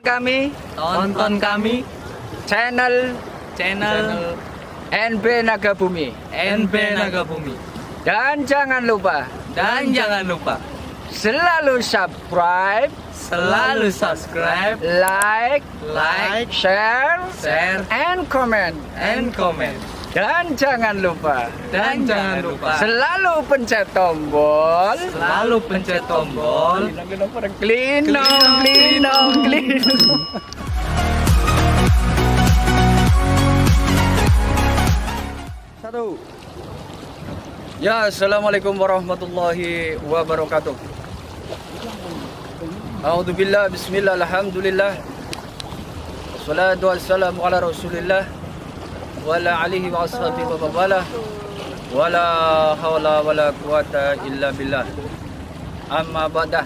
kami, tonton kami channel channel NB Naga Bumi. NB Naga Bumi. Dan jangan lupa selalu subscribe, like, share, and comment. Dan jangan lupa selalu pencet tombol. Klinong. Satu. Ya, assalamualaikum warahmatullahi wabarakatuh. A'udzubillah, bismillah, alhamdulillah. Wassalatu wassalamu ala rasulillah wa ala alihi wa ashabihi wa bawalah. Wala hawla wala quwata illa billah. Amma ba'dah.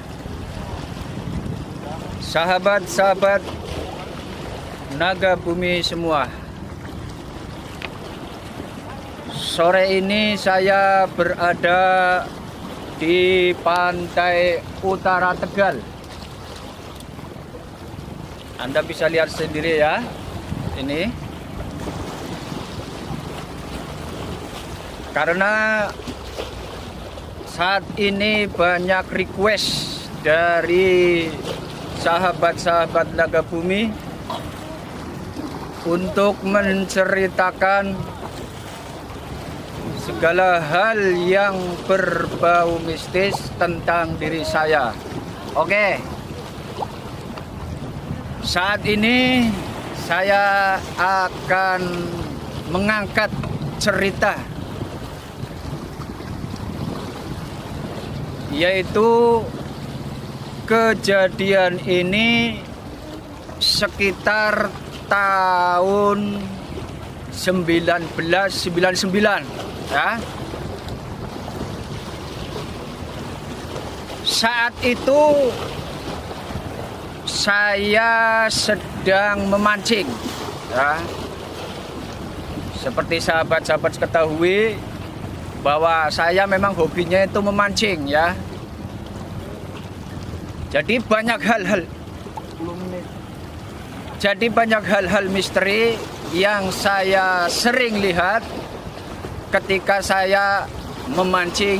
Sahabat-sahabat Naga Bumi semua, sore ini saya berada di pantai utara Tegal. Anda bisa lihat sendiri ya. Ini karena saat ini banyak request dari sahabat-sahabat Naga Bumi untuk menceritakan segala hal yang berbau mistis tentang diri saya. Oke. Saat ini saya akan mengangkat cerita, yaitu kejadian ini sekitar tahun 1999 ya. Saat itu saya sedang memancing ya. Seperti sahabat-sahabat ketahui bahwa saya memang hobinya itu memancing ya. Jadi banyak hal-hal misteri yang saya sering lihat ketika saya memancing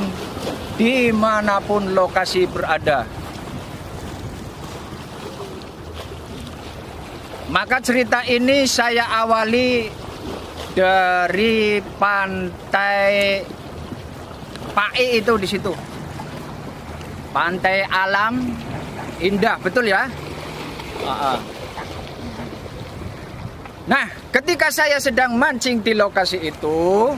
dimanapun lokasi berada. Maka cerita ini saya awali dari pantai Pai itu di situ. Pantai alam indah, betul ya? Nah, ketika saya sedang mancing di lokasi itu,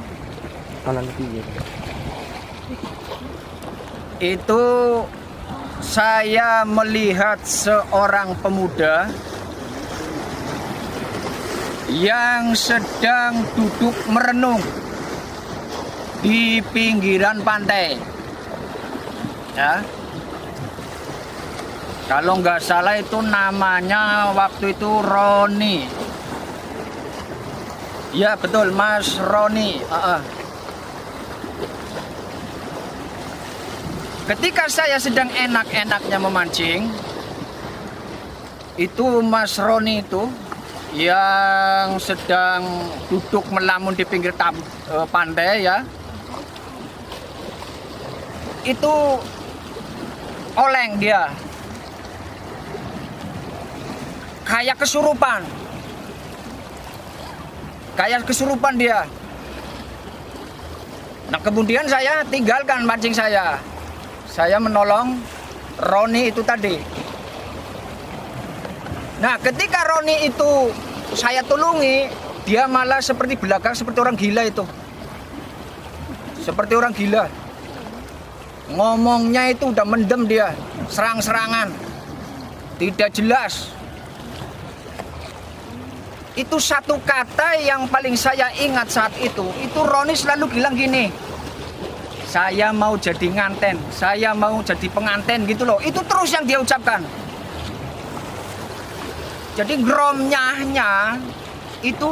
saya melihat seorang pemuda yang sedang duduk merenung di pinggiran pantai ya. Kalau nggak salah itu namanya waktu itu Roni. Ya betul, Mas Roni. Ketika saya sedang enak-enaknya memancing, itu Mas Roni itu yang sedang duduk melamun di pinggir pantai ya, itu oleng dia, kayak kesurupan dia. Nah kemudian saya tinggalkan mancing saya menolong Roni itu tadi. Nah ketika Roni itu saya tulungi, dia malah seperti belakang, seperti orang gila itu. Seperti orang gila. Ngomongnya itu udah mendem dia, serang-serangan. Tidak jelas. Itu satu kata yang paling saya ingat saat itu Roni selalu bilang gini, saya mau jadi nganten, saya mau jadi penganten gitu loh. Itu terus yang dia ucapkan. Jadi gromnyahnya itu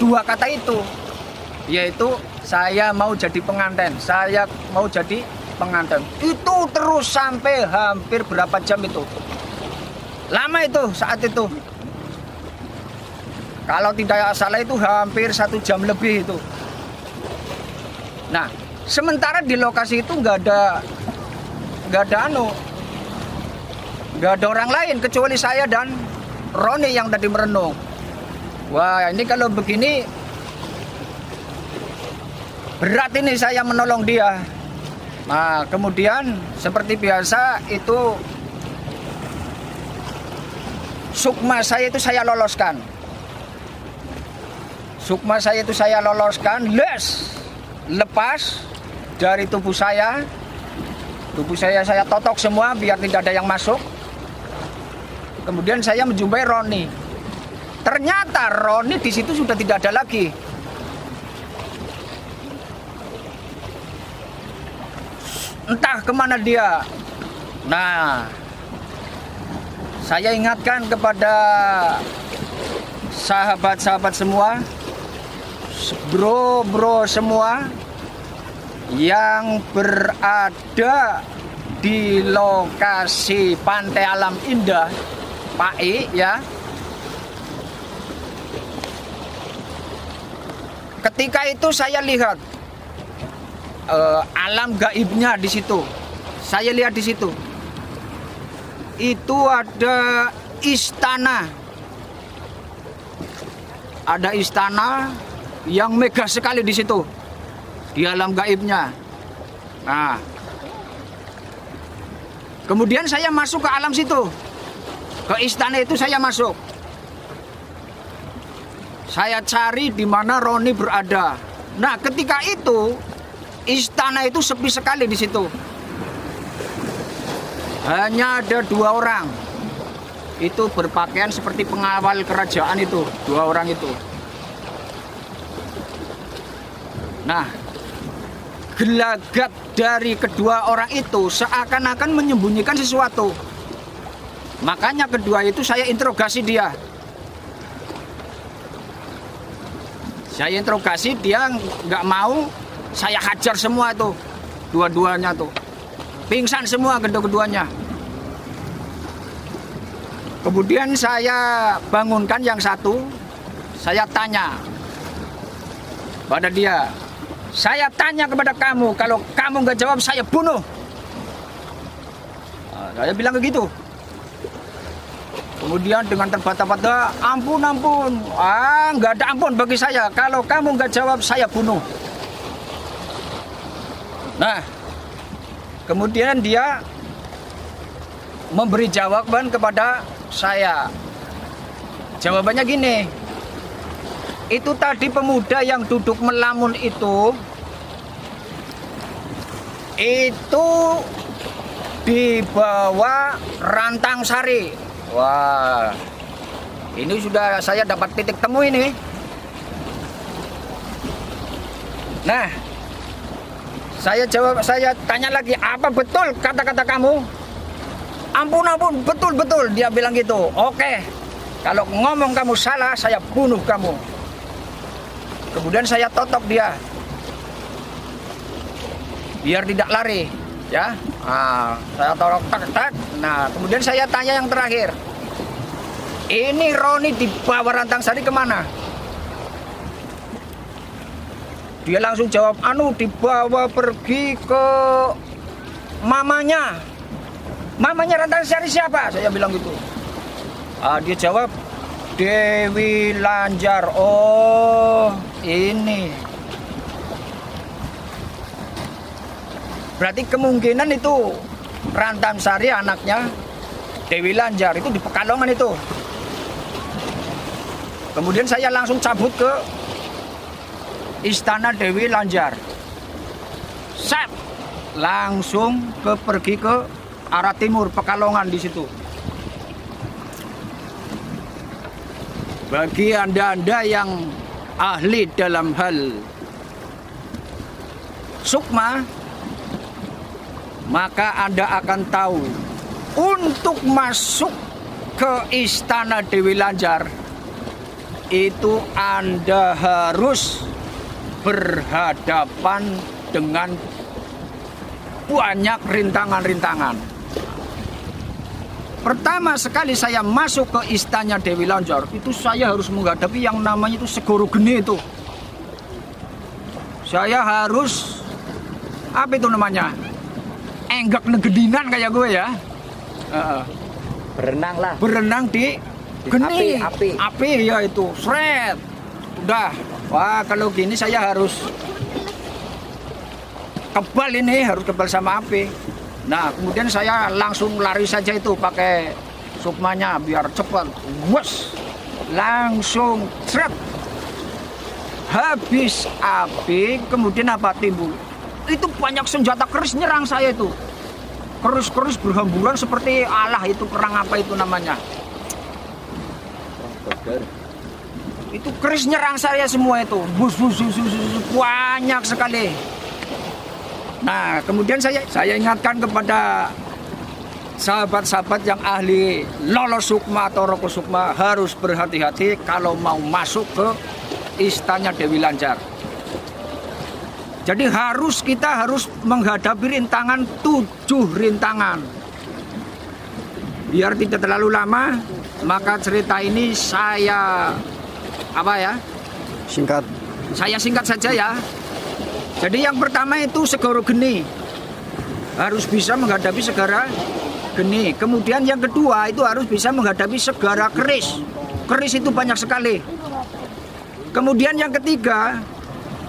dua kata itu, yaitu saya mau jadi penganten, saya mau jadi penganten. Itu terus sampai hampir berapa jam itu. Lama itu saat itu. Kalau tidak salah itu hampir 1 jam lebih itu. Nah, sementara di lokasi itu nggak ada orang lain kecuali saya dan Roni yang tadi merenung. Wah, ini kalau begini berat ini saya menolong dia. Nah, kemudian seperti biasa itu sukma saya itu saya loloskan. Sukma saya itu saya loloskan, lepas dari tubuh saya. Tubuh saya totok semua biar tidak ada yang masuk. Kemudian saya menjumpai Roni. Ternyata Roni di situ sudah tidak ada lagi. Entah kemana dia. Nah, saya ingatkan kepada sahabat-sahabat semua, bro semua yang berada di lokasi Pantai Alam Indah PAI ya. Ketika itu saya lihat alam gaibnya di situ. Saya lihat di situ. Itu ada istana. Ada istana yang megah sekali di situ. Di alam gaibnya. Nah, kemudian saya masuk ke alam situ. Ke istana itu saya masuk. Saya cari di mana Roni berada. Nah, ketika itu istana itu sepi sekali di situ. Hanya ada 2 orang. Itu berpakaian seperti pengawal kerajaan itu, 2 orang itu. Nah, gelagat dari kedua orang itu seakan-akan menyembunyikan sesuatu. Makanya kedua itu saya interogasi dia. Saya interogasi, dia nggak mau, saya hajar semua itu. Dua-duanya tuh. Pingsan semua kedua-duanya. Kemudian saya bangunkan yang satu, saya tanya pada dia. Saya tanya kepada kamu, kalau kamu nggak jawab saya bunuh. Nah, saya bilang begitu. Kemudian dengan terbata-bata, ampun, nggak ada ampun bagi saya. Kalau kamu nggak jawab saya bunuh. Nah, kemudian dia memberi jawaban kepada saya. Jawabannya gini. Itu tadi pemuda yang duduk melamun itu dibawa Rantang Sari. Wah, ini sudah saya dapat titik temu ini. Nah, saya tanya lagi, apa betul kata-kata kamu? Ampun, betul. Dia bilang gitu. Oke, kalau ngomong kamu salah, saya bunuh kamu. Kemudian saya totok dia, biar tidak lari, ya. Nah, saya totok tak. Nah, kemudian saya tanya yang terakhir. Ini Roni dibawa Rantang Sari kemana? Dia langsung jawab, dibawa pergi ke mamanya. Mamanya Rantang Sari siapa? Saya bilang gitu. Dia jawab, Dewi Lanjar. Oh, ini. Berarti kemungkinan itu Rantang Sari anaknya Dewi Lanjar itu di Pekalongan itu. Kemudian saya langsung cabut ke istana Dewi Lanjar. Set, langsung pergi ke arah timur Pekalongan di situ. Bagi Anda yang ahli dalam hal sukma, maka Anda akan tahu untuk masuk ke istana Dewi Lanjar itu Anda harus berhadapan dengan banyak rintangan-rintangan. pertama sekali saya masuk ke istana Dewi Lanjar, itu saya harus menghadapi yang namanya itu Segoro Geni itu. Saya harus, apa itu namanya? Enggak negedinan kayak gue ya. Berenang lah. Berenang di geni. Api ya itu, seret. Udah, wah kalau gini saya harus kebal ini, harus kebal sama api. Nah, kemudian saya langsung lari saja itu pakai sukmanya biar cepat. Wes, langsung seret. Habis api, kemudian apa timbul? Itu banyak senjata keris nyerang saya itu. Keris-keris berhamburan seperti Allah itu, perang apa itu namanya? Itu keris nyerang saya semua itu. Bus, banyak sekali. Nah, kemudian saya ingatkan kepada sahabat-sahabat yang ahli lolos sukma atau roko sukma harus berhati-hati kalau mau masuk ke istana Dewi Lanjar. Jadi kita harus menghadapi rintangan 7 rintangan. Biar tidak terlalu lama, maka cerita ini saya Singkat. Saya singkat saja ya. Jadi yang pertama itu Segoro Geni. Harus bisa menghadapi Segara Geni. Kemudian yang kedua itu harus bisa menghadapi Segara Keris. Keris itu banyak sekali. Kemudian yang ketiga,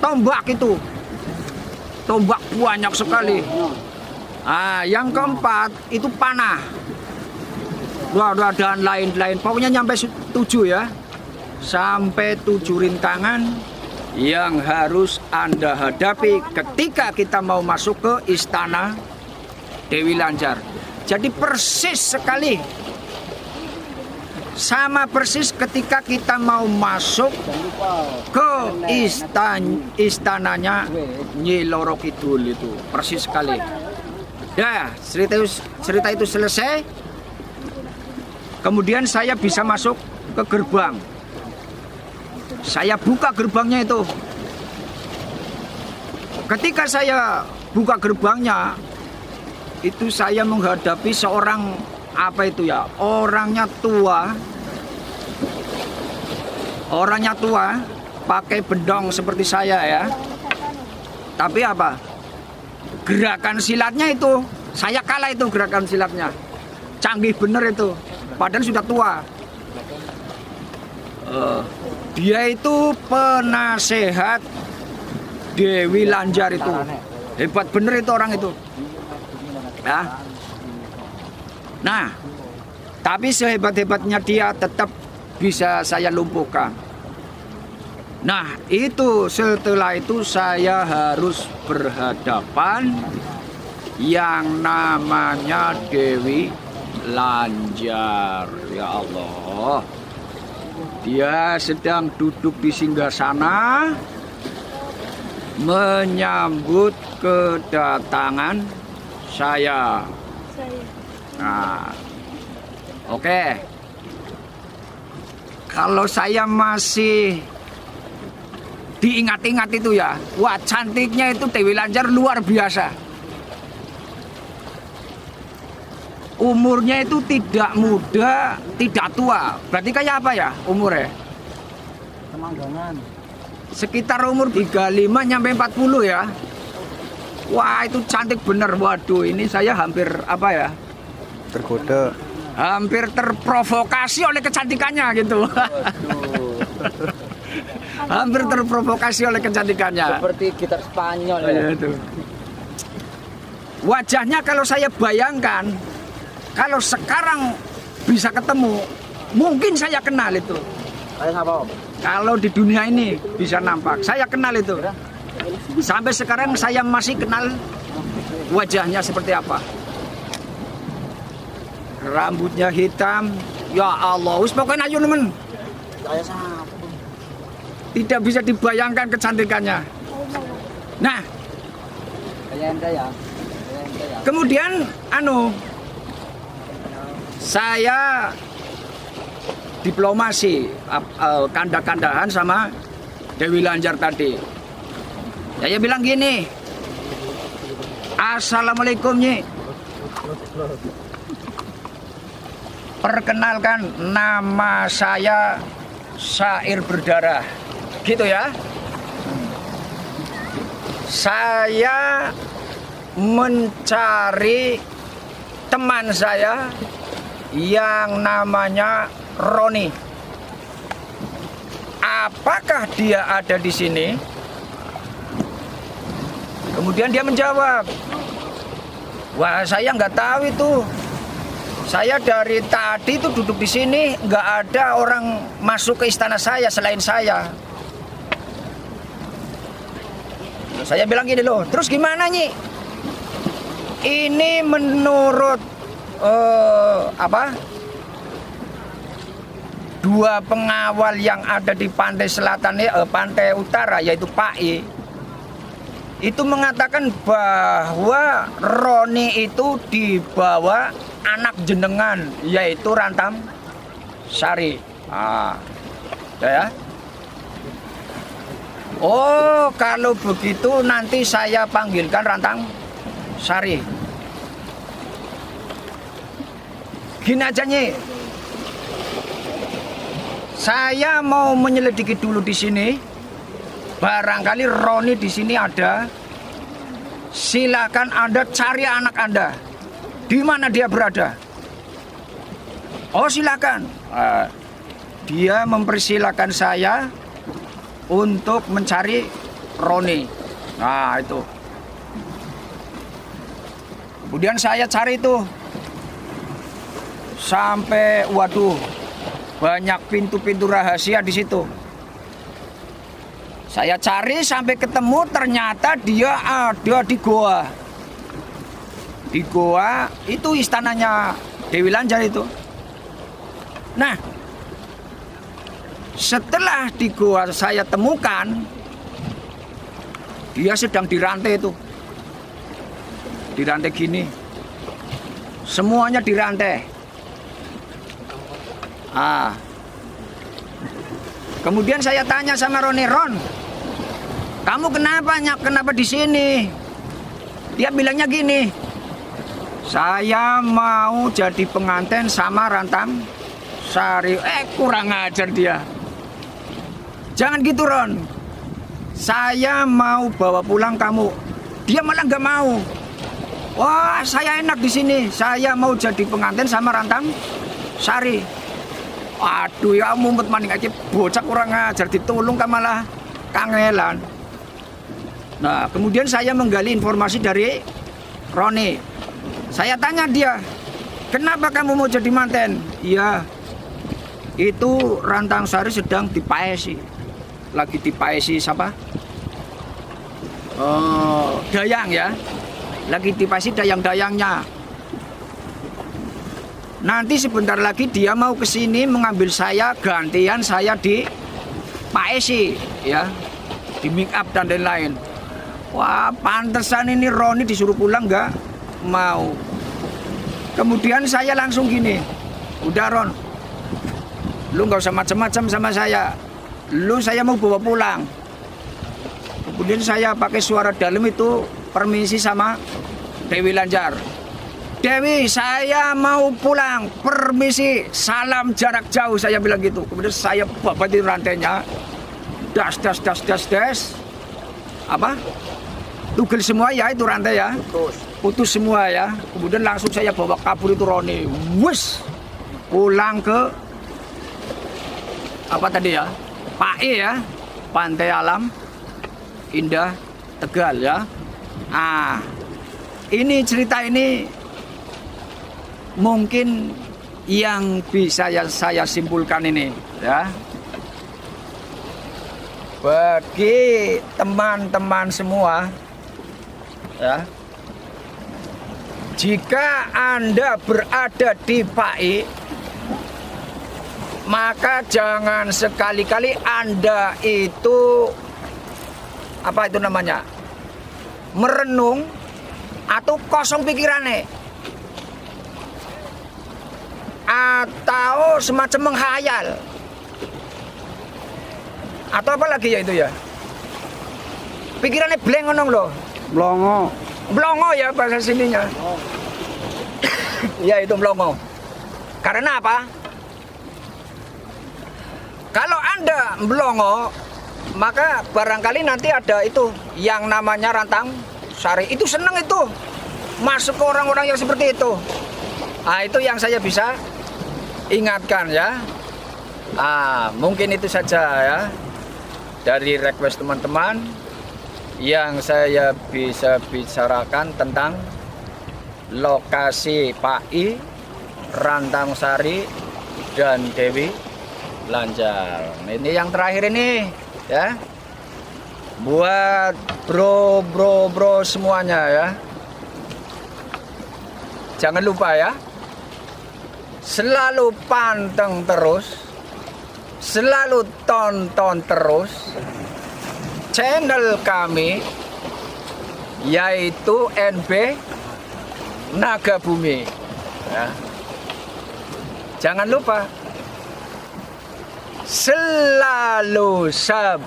tombak itu. Tombak banyak sekali. Yang keempat itu panah. Dan lain-lain. Pokoknya nyampe 7 ya. Sampai 7 rintangan yang harus Anda hadapi ketika kita mau masuk ke istana Dewi Lanjar. Jadi persis sekali. Sama persis ketika kita mau masuk ke istananya Nyi Loro Kidul itu, persis sekali. Ya, cerita itu selesai. Kemudian saya bisa masuk ke gerbang. Saya buka gerbangnya itu. Ketika saya buka gerbangnya, itu saya menghadapi seorang orangnya tua, pakai bedong seperti saya ya. Tapi gerakan silatnya itu, saya kalah itu gerakan silatnya. Canggih bener itu, padahal sudah tua. Dia itu penasehat Dewi Lanjar itu. Hebat bener itu orang itu. Ya. Nah, tapi sehebat-hebatnya dia tetap bisa saya lumpuhkan. Nah, itu setelah itu saya harus berhadapan yang namanya Dewi Lanjar. Ya Allah. Dia sedang duduk di singgasana menyambut kedatangan saya. Nah, oke. Kalau saya masih diingat-ingat itu ya, wah cantiknya itu Dewi Lanjar luar biasa. Umurnya itu tidak muda, tidak tua. Berarti kayak apa ya umurnya? Kemanggangan. Sekitar umur 35 nyampe 40 ya. Wah itu cantik bener. Waduh ini saya hampir Tergoda. hampir terprovokasi oleh kecantikannya gitu. Hampir terprovokasi oleh kecantikannya. Seperti gitar Spanyol ya. Itu. Wajahnya kalau saya bayangkan, kalau sekarang bisa ketemu, mungkin saya kenal itu. Kayak apa? Kalau di dunia ini bisa nampak, saya kenal itu. Sampai sekarang saya masih kenal wajahnya seperti apa. Rambutnya hitam, ya Allah, pokoknya ayo temen. Tidak bisa dibayangkan kecantikannya. Nah, kemudian saya diplomasi kanda-kandahan sama Dewi Lanjar tadi. Saya bilang gini, Assalamualaikum Nyi. Perkenalkan, nama saya Syair Berdarah. Gitu ya. Saya mencari teman saya yang namanya Roni. Apakah dia ada di sini? Kemudian dia menjawab, wah saya nggak tahu itu. Saya dari tadi itu duduk di sini, nggak ada orang masuk ke istana saya selain saya. Saya bilang gini loh, terus gimana Nyi? Ini menurut dua pengawal yang ada di pantai selatan, pantai utara, yaitu Pak I, itu mengatakan bahwa Roni itu dibawa anak jenengan, yaitu Rantam Sari. Ya. Oh, kalau begitu nanti saya panggilkan Rantam Sari. Gini aja Nyi, saya mau menyelidiki dulu di sini. Barangkali Roni di sini ada. Silakan Anda cari anak Anda. Di mana dia berada? Oh, silakan. Dia mempersilahkan saya untuk mencari Roni. Nah, itu. Kemudian saya cari itu. Sampai, waduh, banyak pintu-pintu rahasia di situ. Saya cari sampai ketemu, ternyata dia ada di goa. Di goa itu istananya Dewi Lanjar itu. Nah, setelah di goa saya temukan, dia sedang dirantai itu. Dirantai gini. Semuanya dirantai. Kemudian saya tanya sama Roni, Ron, kamu kenapa di sini? Dia bilangnya gini, saya mau jadi pengantin sama Rantam Sari. Kurang ajar dia. Jangan gitu Ron, saya mau bawa pulang kamu. Dia malah nggak mau. Wah, saya enak di sini. Saya mau jadi pengantin sama Rantam Sari. Aduh, ya mumpet maning aja, bocah kurang ajar, ditolong kan malah kangelan. Nah, kemudian saya menggali informasi dari Roni. Saya tanya dia, kenapa kamu mau jadi manten? Iya, itu Rantam Sari sedang dipaesi. Lagi dipaesi siapa? Dayang ya. Lagi dipaesi dayang-dayangnya. Nanti sebentar lagi dia mau ke sini mengambil saya, gantian saya di paesi ya, di make up dan lain-lain. Wah, pantesan ini Roni disuruh pulang nggak mau. Kemudian saya langsung gini, udah Ron, lu nggak usah macam-macam sama saya, lu saya mau bawa pulang. Kemudian saya pakai suara dalam itu permisi sama Dewi Lanjar. Dewi, saya mau pulang, permisi, salam jarak jauh, saya bilang gitu. Kemudian saya babatin rantainya, das. Apa? Tugel semua ya itu rantai ya. Putus semua ya. Kemudian langsung saya bawa kabur itu Roni. Wus, pulang ke apa tadi ya? Pak E ya, Pantai Alam Indah Tegal ya. Ini cerita ini mungkin yang bisa saya simpulkan ini ya. Bagi teman-teman semua ya, jika Anda berada di PAI, maka jangan sekali-kali Anda itu apa itu namanya, merenung atau kosong pikirannya, atau semacam menghayal, atau apa lagi ya itu ya, pikirannya blank ngono loh, blongo ya bahasa sininya. Ya itu blongo. Karena apa? Kalau Anda melongo, maka barangkali nanti ada itu yang namanya rantang sari. Itu seneng itu. Masuk ke orang-orang yang seperti itu. Nah, itu yang saya bisa ingatkan ya. Mungkin itu saja ya. Dari request teman-teman yang saya bisa bicarakan tentang lokasi PAI, Rantang Sari, dan Dewi Lanjar. Ini yang terakhir ini ya. Buat bro semuanya ya. Jangan lupa ya. Selalu panteng terus. Selalu tonton terus channel kami, yaitu NB Naga Bumi ya. Jangan lupa selalu subscribe,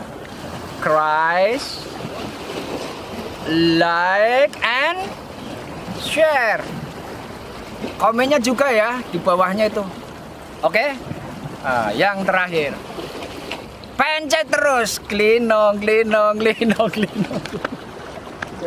like, and share. Komennya juga ya di bawahnya itu. Oke? Yang terakhir, pencet terus, klinong.